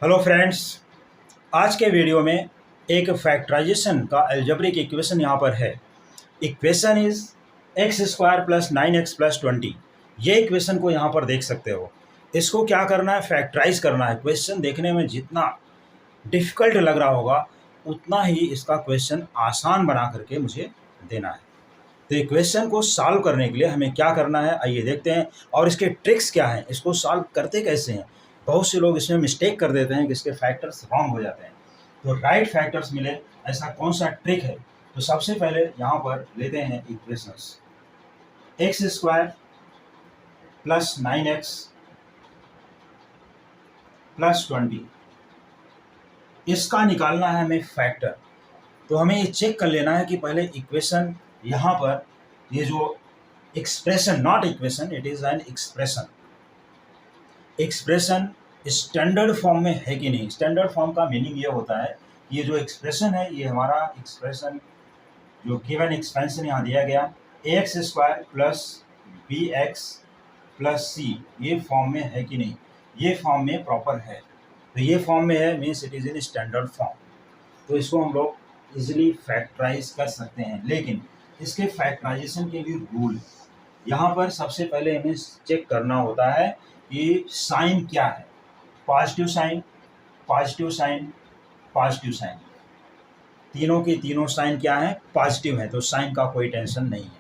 Hello friends, आज के video में एक फैक्टराइजेशन का अलजेब्रिक इक्वेशन यहाँ पर है। Equation is x square plus 9x+20। ये इक्वेशन को यहाँ पर देख सकते हो। इसको क्या करना है, फैक्टराइज करना है। क्वेश्चन देखने में जितना डिफ़िकल्ट लग रहा होगा उतना ही इसका क्वेश्चन आसान बना करके मुझे देना है। तो इक्वेशन को सॉल्व करने के लिए हमें क्या करना है, आइए देखते हैं। और इसके ट्रिक्स क्या हैं, इसको सॉल्व करते कैसे हैं। बहुत से लोग इसमें मिस्टेक कर देते हैं कि इसके फैक्टर्स रॉन्ग हो जाते हैं। तो राइट फैक्टर्स मिले, ऐसा कौन सा ट्रिक है। तो सबसे पहले यहाँ पर लेते हैं equations. X square plus 9x+20, इसका निकालना है हमें फैक्टर। तो हमें ये चेक कर लेना है कि पहले इक्वेशन यहाँ पर ये जो expression, not equation, it is an expression, expression standard form में है कि नहीं। स्टैंडर्ड फॉर्म का मीनिंग ये होता है कि ये जो एक्सप्रेशन है ये हमारा एक्सप्रेशन जो गिवन एक्सपेंशन यहाँ दिया गया ax² plus bx plus c, ये फॉर्म में है कि नहीं, ये फॉर्म में प्रॉपर है। तो ये फॉर्म में है means it is in standard form. तो इसको हम लोग इजीली फैक्टराइज कर सकते हैं। लेकिन इसके फैक्टराइजेशन के भी रूल, यहाँ पर सबसे पहले हमें चेक करना होता है कि साइन क्या है। Positive sign, positive sign, positive sign, तीनों की तीनों साइन क्या है, पॉजिटिव है। तो साइन का कोई टेंशन नहीं है।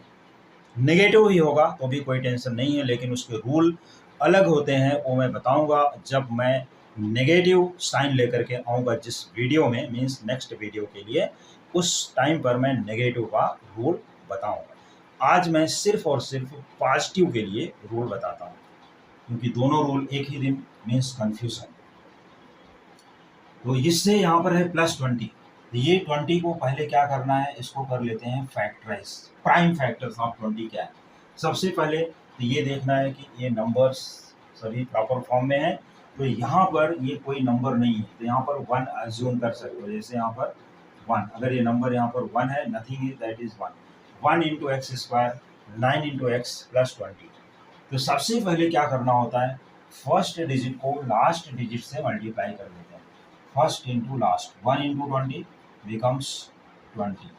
नेगेटिव ही होगा तो भी कोई टेंशन नहीं है, लेकिन उसके रूल अलग होते हैं, वो मैं बताऊंगा जब मैं नेगेटिव साइन लेकर के आऊँगा जिस वीडियो में, मीन्स नेक्स्ट वीडियो के लिए, उस टाइम पर मैं नेगेटिव का रूल बताऊंगा। आज मैं सिर्फ और सिर्फ पॉजिटिव के लिए रूल बताता हूँ, क्योंकि दोनों रूल एक ही दिन मीन्स कन्फ्यूजन। तो इससे यहाँ पर है +20। ये 20 को पहले क्या करना है, इसको कर लेते हैं फैक्टराइज। प्राइम फैक्टर्स ऑफ 20 क्या है, सबसे पहले तो ये देखना है कि ये नंबर्स सभी प्रॉपर फॉर्म में है। तो यहाँ पर ये कोई नंबर नहीं है, तो यहाँ पर 1 अज्यूम कर सकते हो। जैसे यहाँ पर 1, अगर ये नंबर यहाँ पर 1 है, nothing is that is 1। 1 × x², 9 × x+20। तो सबसे पहले क्या करना होता है, फर्स्ट डिजिट को लास्ट डिजिट से मल्टीप्लाई कर देते हैं। First into last, 1 × 20 becomes 20।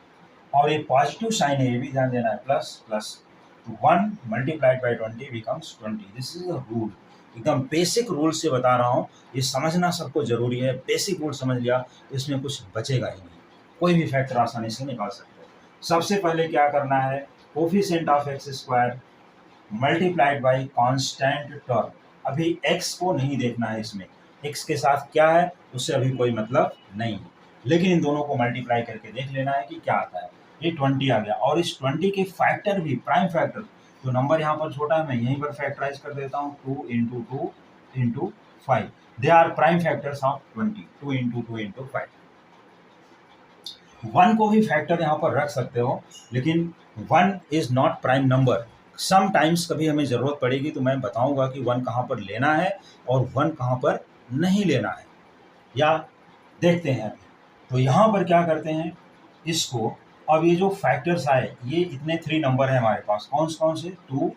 और ये पॉजिटिव साइन है, ये भी ध्यान देना है, प्लस प्लस। तो 1 × 20 becomes 20। This is a rule, एकदम बेसिक रूल से बता रहा हूँ। ये समझना सबको जरूरी है। बेसिक रूल समझ लिया तो इसमें कुछ बचेगा ही नहीं, कोई भी फैक्टर आसानी से निकाल सकते हैं। सबसे पहले क्या करना है, coefficient of x² multiplied by constant term. अभी x को नहीं देखना है, इसमें x के साथ क्या है उससे अभी कोई मतलब नहीं है, लेकिन इन दोनों को मल्टीप्लाई करके देख लेना है कि क्या आता है। ये 20 आ गया, और इस 20 के फैक्टर भी प्राइम फैक्टर, तो नंबर यहाँ पर छोटा है, मैं यहीं पर फैक्टराइज कर देता हूँ। 2 × 2 × 5, they are prime factors of 20। 2 × 2 × 5। 1 को भी फैक्टर यहाँ पर रख सकते हो, लेकिन 1 is not prime number. Sometimes कभी हमें ज़रूरत पड़ेगी तो मैं बताऊंगा कि 1 कहाँ पर लेना है और 1 कहाँ पर नहीं लेना है, या देखते हैं। तो यहाँ पर क्या करते हैं इसको, अब ये जो फैक्टर्स आए, ये इतने 3 नंबर है हमारे पास, कौन से 2,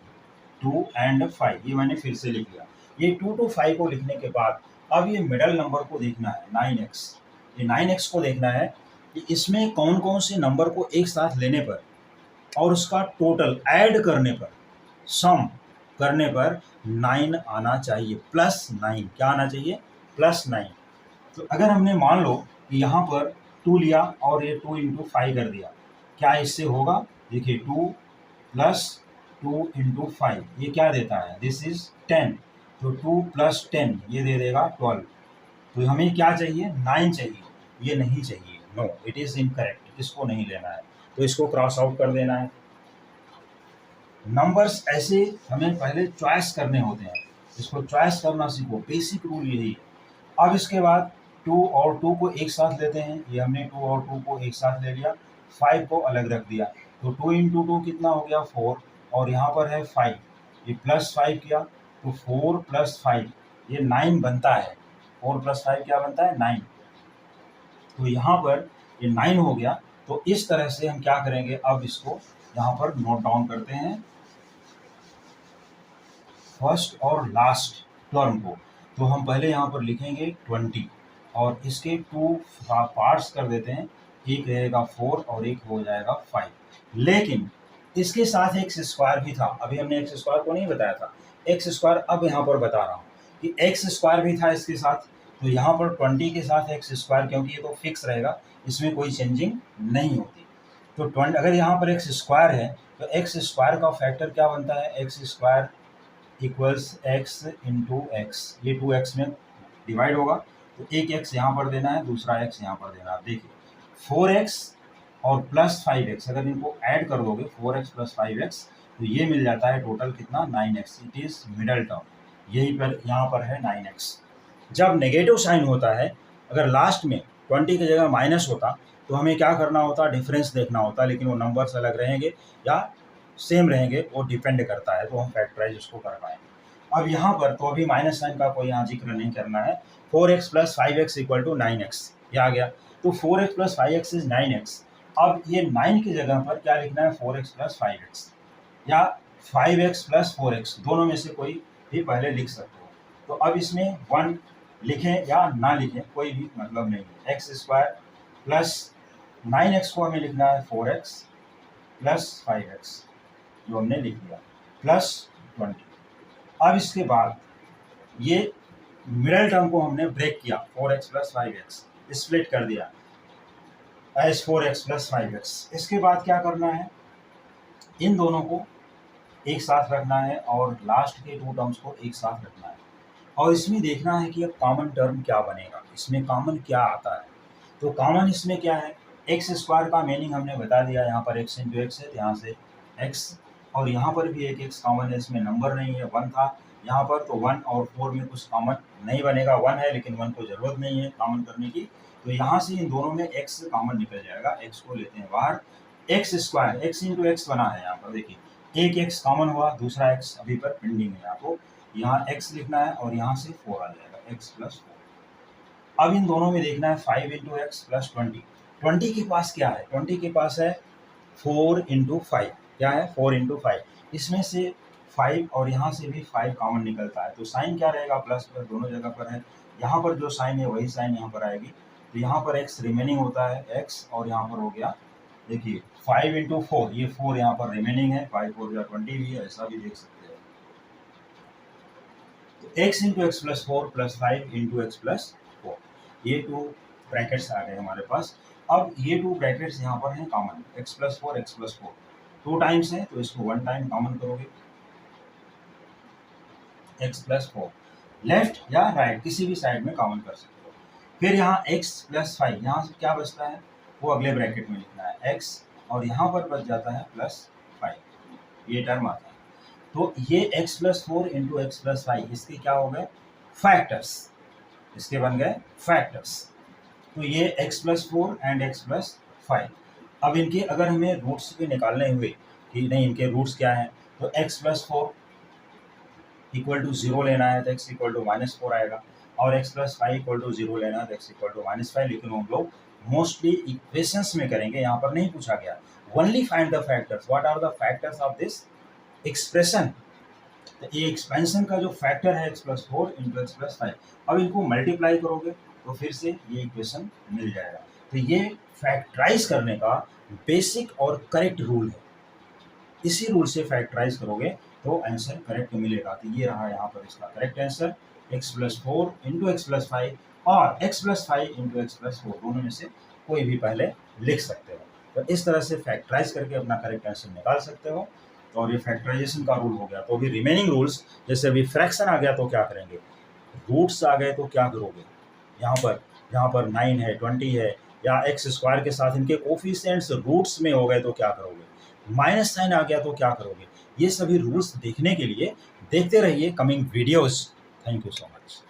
2 एंड 5। ये मैंने फिर से लिख लिया। ये 2 to 5 को लिखने के बाद अब ये मिडल नंबर को देखना है, 9x। ये 9x को देखना है कि इसमें कौन कौन से नंबर को एक साथ लेने पर और उसका टोटल ऐड करने पर, सम करने पर 9 आना चाहिए, +9। क्या आना चाहिए, +9। तो अगर हमने मान लो कि यहाँ पर 2 लिया और ये 2 × 5 कर दिया, क्या इससे होगा, देखिए 2 + 2 × 5 ये क्या देता है, दिस इज 10। तो 2 + 10 ये दे देगा 12। तो हमें क्या चाहिए, 9 चाहिए, ये नहीं चाहिए, नो इट इज़ इनकरेक्ट, इसको नहीं लेना है। तो इसको क्रॉस आउट कर देना है। नंबर्स ऐसे हमें पहले चॉइस करने होते हैं, इसको चॉइस करना सीखो, बेसिक रूल यही है। अब इसके बाद 2 और 2 को एक साथ लेते हैं, ये हमने 2 और 2 को एक साथ ले लिया, 5 को अलग रख दिया। तो 2 × 2 कितना हो गया, 4, और यहाँ पर है 5, ये +5 किया, तो 4 + 5 ये 9 बनता है। 4 + 5 क्या बनता है, 9। तो यहाँ पर ये 9 हो गया। तो इस तरह से हम क्या करेंगे, अब इसको यहाँ पर नोट डाउन करते हैं, फर्स्ट और लास्ट टर्म को। तो हम पहले यहाँ पर लिखेंगे 20, और इसके 2 पार्ट्स कर देते हैं, एक रहेगा 4 और एक हो जाएगा 5। लेकिन इसके साथ एक्स स्क्वायर भी था, अभी हमने एक्स स्क्वायर को नहीं बताया था, एक्स स्क्वायर अब यहाँ पर बता रहा हूँ कि एक्स स्क्वायर भी था इसके साथ। तो यहाँ पर 20 के साथ एक्स स्क्वायर, क्योंकि ये तो फिक्स रहेगा, इसमें कोई चेंजिंग नहीं होती। तो 20 अगर यहाँ पर एक्स स्क्वायर है तो एक्स स्क्वायर का फैक्टर क्या बनता है, x square equals x into x, ये 2x में डिवाइड होगा, तो एक एक्स यहाँ पर देना है, दूसरा एक्स यहाँ पर देना है। देखिए 4x और प्लस 5x, अगर इनको ऐड कर दोगे 4x प्लस 5x तो ये मिल जाता है टोटल कितना, 9x। It is middle term, यही पर यहाँ पर है 9x। जब नेगेटिव साइन होता है, अगर लास्ट में 20 की जगह माइनस होता तो हमें क्या करना होता, डिफरेंस देखना होता, लेकिन वो नंबर्स अलग रहेंगे या सेम रहेंगे, वो डिपेंड करता है, तो हम फैक्टराइज उसको कर पाएंगे। अब यहाँ पर तो अभी माइनस साइन का कोई यहाँ जिक्र नहीं करना है, 4x plus 5x equal to 9x, ये आ गया। तो 4x plus 5x is 9x। अब ये 9 की जगह पर क्या लिखना है, 4x प्लस 5x या 5x प्लस 4x, दोनों में से कोई भी पहले लिख सकते हो। तो अब इसमें 1 लिखें या ना लिखें कोई भी मतलब नहीं है। एक्स स्क्वायर प्लस 9x को हमें लिखना है 4x प्लस 5x, जो हमने लिख दिया, प्लस 20। अब इसके बाद ये मिडल टर्म को हमने ब्रेक किया, 4x प्लस 5x स्प्लिट कर दिया एज 4x प्लस 5x। इसके बाद क्या करना है, इन दोनों को एक साथ रखना है और लास्ट के 2 टर्म्स को एक साथ रखना है, और इसमें देखना है कि अब कॉमन टर्म क्या बनेगा, इसमें कॉमन क्या आता है। तो कॉमन इसमें क्या है, एक्स स्क्वायर का मीनिंग हमने बता दिया, यहाँ पर एक्स इंटू एक्स है, यहाँ से एक्स, और यहाँ पर भी एक एक्स कॉमन है, इसमें नंबर नहीं है, 1 था यहाँ पर, तो 1 और 4 में कुछ कॉमन नहीं बनेगा, 1 है लेकिन 1 को ज़रूरत नहीं है कॉमन करने की, तो यहाँ से इन दोनों में एक्स कॉमन निकल जाएगा, एक्स को लेते हैं बाहर। X square x into x बना है, यहाँ पर देखिए एक एक्स कॉमन हुआ, दूसरा एक्स अभी पर पेंडिंग है, आपको यहाँ x लिखना है और यहाँ से 4 आ जाएगा, x प्लस 4। अब इन दोनों में देखना है 5 इंटू एक्स प्लस 20। 20 के पास क्या है, 20 के पास है 4 इंटू 5, क्या है 4 इंटू 5, इसमें से 5 और यहाँ से भी 5 कॉमन निकलता है, तो साइन क्या रहेगा, प्लस प्लस दोनों जगह पर है, यहाँ पर जो साइन है वही साइन यहाँ पर आएगी, तो यहाँ पर x रिमेनिंग होता है x, और यहाँ पर हो गया देखिए 5 इंटू 4, ये 4 यहाँ पर रिमेनिंग है, 5 4 या 20 भी है, ऐसा भी देख सकते हैं। तो x into x plus 4 plus 5 into x plus 4, ये 2 ब्रैकेट्स आ गए हमारे पास। अब ये 2 ब्रैकेट्स यहाँ पर हैं common, x plus 4 x plus 4 2 times है, तो इसको 1 टाइम कॉमन करोगे, x प्लस 4 लेफ्ट या राइट किसी भी साइड में कॉमन कर सकते हो। फिर यहाँ x प्लस 5, यहाँ से क्या बचता है वो अगले ब्रैकेट में लिखना है x, और यहाँ पर बच जाता है प्लस 5, ये टर्म आता है। तो ये x plus 4 into x plus 5, इसके क्या हो गए फैक्टर्स, इसके बन गए फैक्टर्स। तो ये x plus 4 and x plus 5। अब इनके अगर हमें रूट्स भी निकालने हुए कि नहीं इनके रूट्स क्या हैं, तो x प्लस 4 इक्वल टू 0 लेना है तो x इक्वल टू -4 आएगा, और x प्लस 5 इक्वल टू 0 लेना है तो x इक्वल टू -5, लेकिन हम लोग मोस्टली इक्वेशंस में करेंगे, यहाँ पर नहीं पूछा गया। Only find the factors, what are the factors of this expression. तो ये एक्सपेंशन का जो फैक्टर है x plus 4 into x plus 5, अब इनको मल्टीप्लाई करोगे तो फिर से ये इक्वेशन मिल जाएगा। तो ये फैक्टराइज करने का बेसिक और करेक्ट रूल है, इसी रूल से फैक्टराइज करोगे तो आंसर करेक्ट मिलेगा। तो ये रहा यहाँ पर इसका correct answer, x plus 4 into x plus 5 और x plus 5 into x plus 4, दोनों में से कोई भी पहले लिख सकते हो। तो इस तरह से फैक्टराइज करके अपना करेक्ट आंसर निकाल सकते हो, और ये फैक्टराइजेशन का रूल हो गया। तो अभी रिमेनिंग रूल्स, जैसे अभी फ्रैक्शन आ गया तो क्या करेंगे, रूट्स आ गए तो क्या करोगे, यहाँ पर 9 है 20 है, या एक्स स्क्वायर के साथ इनके कोफिशिएंट्स रूट्स में हो गए तो क्या करोगे, माइनस साइन आ गया तो क्या करोगे। ये सभी रूल्स देखने के लिए देखते रहिए coming videos. Thank you so much.